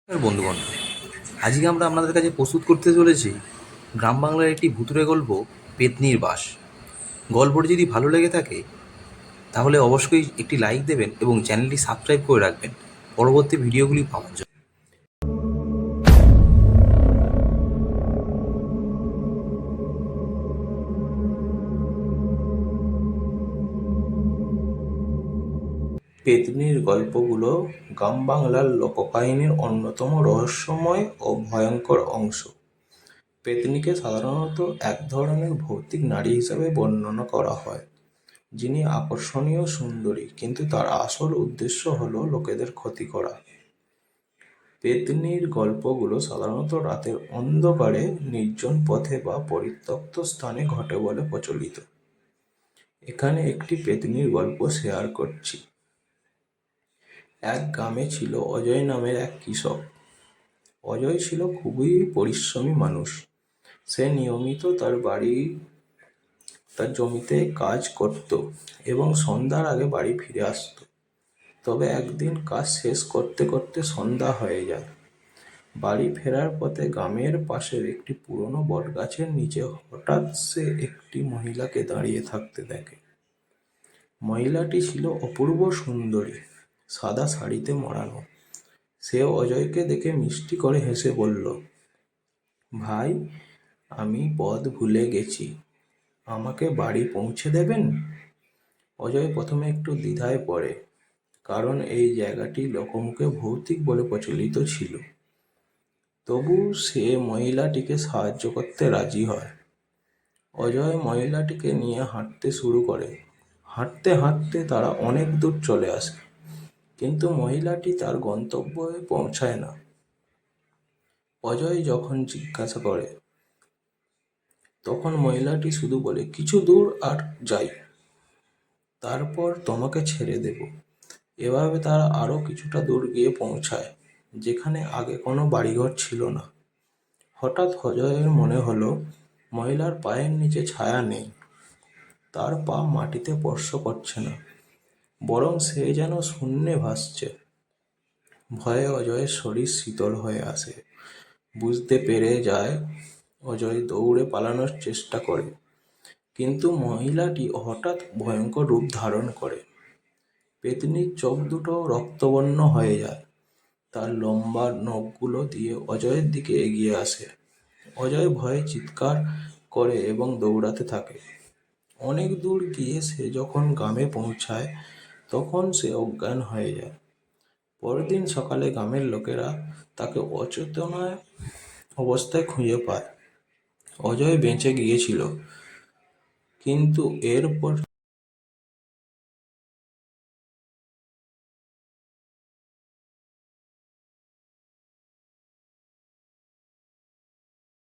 বন্ধুগণ, আজকে আমরা আপনাদের কাছে প্রস্তুত করতে চলেছি গ্রাম বাংলার একটি ভুতুড়ে গল্প, পেতনির বাস। গল্পটি যদি ভালো লেগে থাকে তাহলে অবশ্যই একটি লাইক দেবেন এবং চ্যানেলটি সাবস্ক্রাইব করে রাখবেন পরবর্তী ভিডিওগুলি পাওয়ার জন্য। পেতনির গল্পগুলো গ্রাম বাংলার লোককাহিনীর অন্যতম রহস্যময় ও ভয়ঙ্কর অংশ। পেতনিকে সাধারণত এক ধরনের ভৌতিক নারী হিসাবে বর্ণনা করা হয়, যিনি আকর্ষণীয় সুন্দরী, কিন্তু তার আসল উদ্দেশ্য হলো লোকেদের ক্ষতি করা। পেতনির গল্পগুলো সাধারণত রাতের অন্ধকারে নির্জন পথে বা পরিত্যক্ত স্থানে ঘটে বলে প্রচলিত। এখানে একটি পেতনির গল্প শেয়ার করছি। এক গ্রামে ছিল অজয় নামের এক কৃষক। অজয় ছিল খুবই পরিশ্রমী মানুষ। সে নিয়মিত তার জমিতে কাজ করত এবং সন্ধ্যার আগে বাড়ি ফিরে আসতো। তবে একদিন কাজ শেষ করতে করতে সন্ধ্যা হয়ে যায়। বাড়ি ফেরার পথে গ্রামের পাশের একটি পুরনো বটগাছের নিচে হঠাৎ সে একটি মহিলাকে দাঁড়িয়ে থাকতে দেখে। মহিলাটি ছিল অপূর্ব সুন্দরী, সাদা শাড়িতে মোড়ানো। সে অজয়কে দেখে মিষ্টি করে হেসে বলল, ভাই, আমি পথ ভুলে গেছি, আমাকে বাড়ি পৌঁছে দেবেন? অজয় প্রথমে একটু দ্বিধায় পড়ে, কারণ এই জায়গাটি লোকমুখে ভৌতিক বলে প্রচলিত ছিল। তবু সে মহিলাটিকে সাহায্য করতে রাজি হয়। অজয় মহিলাটিকে নিয়ে হাঁটতে শুরু করে। হাঁটতে হাঁটতে তারা অনেক দূর চলে আসে, কিন্তু মহিলাটি তার গন্তব্যে পৌঁছায় না। অজয় যখন জিজ্ঞাসা করে, তখন মহিলাটি শুধু বলে, কিছু দূর আর যাই, তারপর তোমাকে ছেড়ে দেব। এভাবে তারা আরো কিছুটা দূর গিয়ে পৌঁছায়, যেখানে আগে কোনো বাড়িঘর ছিল না। হঠাৎ অজয়ের মনে হলো মহিলার পায়ের নিচে ছায়া নেই। তার পা মাটিতে স্পর্শ করছে না, বরং সে যেন শূন্যে ভাসছে। ভয়ে অজয়ের শরীর শীতল হয়ে আসে। বুঝতে পেরে যায়, অজয় দৌড়ে পালানোর চেষ্টা করে, কিন্তু মহিলাটি হঠাৎ ভয়ঙ্কর রূপ ধারণ করে। পেতনির চোখ দুটো রক্তবর্ণ হয়ে যায়। তার লম্বা নখগুলো দিয়ে অজয়ের দিকে এগিয়ে আসে। অজয় ভয়ে চিৎকার করে এবং দৌড়াতে থাকে। অনেক দূর গিয়ে সে যখন গ্রামে পৌঁছায়, তখন সে অজ্ঞান হয়ে যায়। পরদিন সকালে গ্রামের লোকেরা তাকে অচেতন অবস্থায় খুঁজে পায়। অজয় বেঁচে গিয়েছিল, কিন্তু এরপর